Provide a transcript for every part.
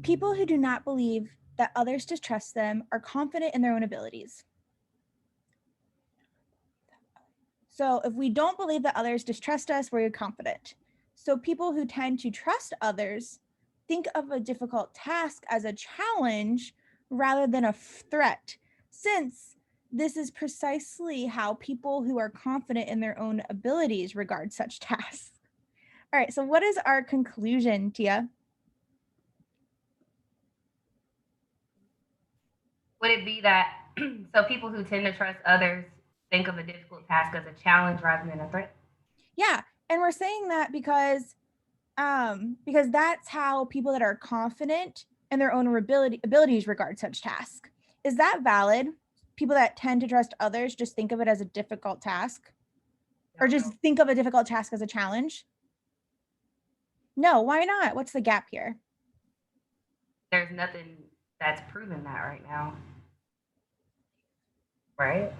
People who do not believe that others distrust them are confident in their own abilities. So if we don't believe that others distrust us, we're confident. So people who tend to trust others think of a difficult task as a challenge rather than a threat, since this is precisely how people who are confident in their own abilities regard such tasks. All right, so what is our conclusion, Tia? Would it be that so people who tend to trust others think of a difficult task as a challenge rather than a threat? Yeah, and we're saying that because that's how people that are confident in their own abilities regard such tasks. Is that valid? People that tend to trust others just think of it as a difficult task, or Don't just know. think of a difficult task as a challenge? No, why not? What's the gap here? There's nothing that's proven that right now, right?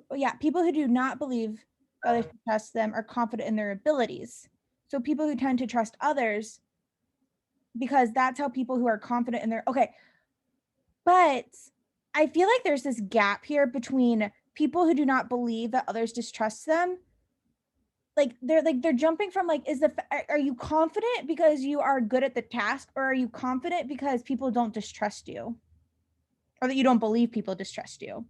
Well, yeah, people who do not believe others trust them are confident in their abilities. So people who tend to trust others, because that's how people who are confident in their okay, but I feel like there's this gap here between people who do not believe that others distrust them. Like they're jumping from like are you confident because you are good at the task, or are you confident because people don't distrust you, or that you don't believe people distrust you?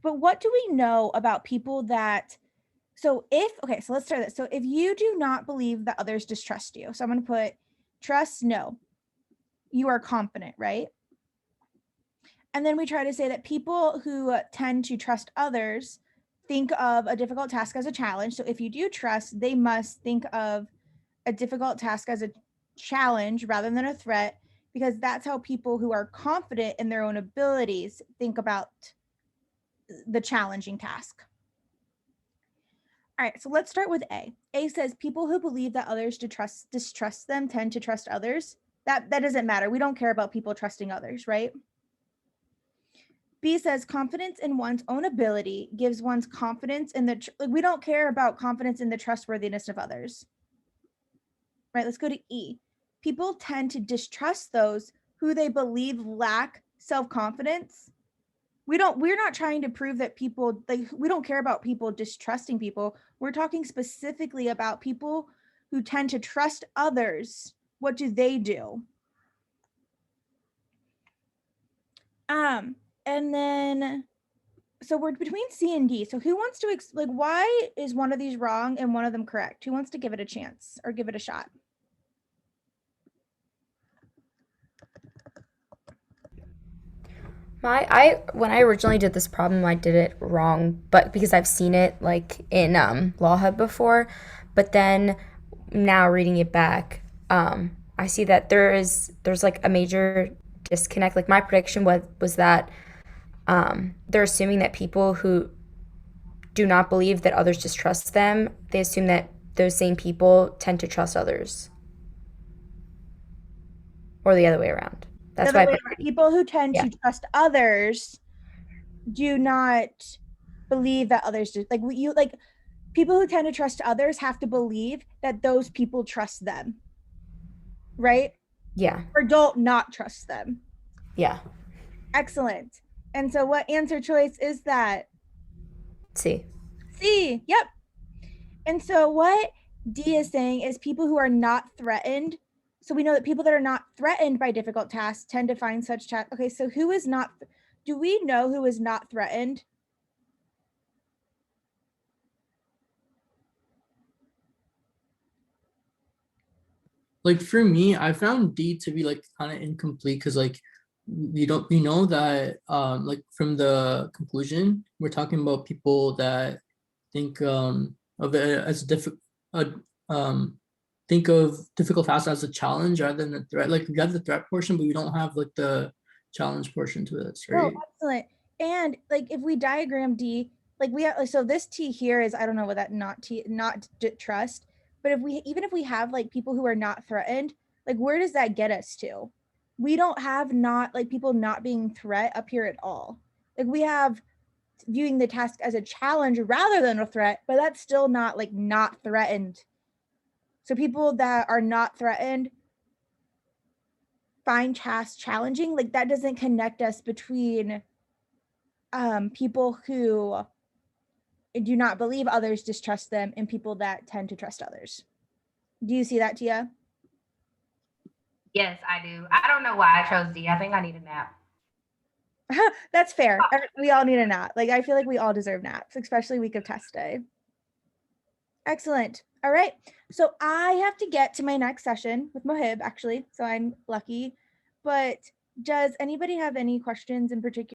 But what do we know about people that so if okay, so let's start this. So if you do not believe that others distrust you, so I'm going to put trust no, you are confident, right? And then we try to say that people who tend to trust others think of a difficult task as a challenge. So if you do trust, they must think of a difficult task as a challenge rather than a threat, because that's how people who are confident in their own abilities think about the challenging task. All right, so let's start with A. A says people who believe that others distrust them tend to trust others. That doesn't matter. We don't care about people trusting others, right? B says confidence in one's own ability gives one's confidence in the like, we don't care about confidence in the trustworthiness of others. Right, let's go to E. People tend to distrust those who they believe lack self-confidence. We're not trying to prove that people like we don't care about people distrusting people. We're talking specifically about people who tend to trust others. What do they do? And then so we're between C and D. So who wants to like why is one of these wrong and one of them correct? Who wants to give it a chance or give it a shot? I when I originally did this problem, I did it wrong, but because I've seen it like in Law Hub before, but then now reading it back, I see that there's like a major disconnect. Like my prediction was that they're assuming that people who do not believe that others distrust them, they assume that those same people tend to trust others, or the other way around. The That's other why I way put around. People who tend yeah. to trust others do not believe that others do. Like you like people who tend to trust others have to believe that those people trust them, right? Yeah. Or don't not trust them. Yeah. Excellent. And so what answer choice is that? See. C. Yep. And so what D is saying is people who are not threatened. So we know that people that are not threatened by difficult tasks tend to find such tasks. Okay, so who is not do we know who is not threatened? Like for me, I found D to be like kind of incomplete because like you know that like from the conclusion we're talking about people that think of it as uh, um think of difficult tasks as a challenge rather than a threat. Like we have the threat portion, but we don't have like the challenge portion to this, Oh, right? excellent. And like if we diagram D, like we have so this T here is I don't know what that not T not trust, but if we even if we have like people who are not threatened, like where does that get us to? We don't have not like people not being threat up here at all. Like we have viewing the task as a challenge rather than a threat, but that's still not like not threatened. So people that are not threatened find tasks challenging. Like that doesn't connect us between people who do not believe others distrust them and people that tend to trust others. Do you see that, Tia? Yes, I do. I don't know why I chose D. I think I need a nap. That's fair. We all need a nap. Like I feel like we all deserve naps, especially week of test day. Excellent. All right. So I have to get to my next session with Mohib actually. So I'm lucky. But does anybody have any questions in particular?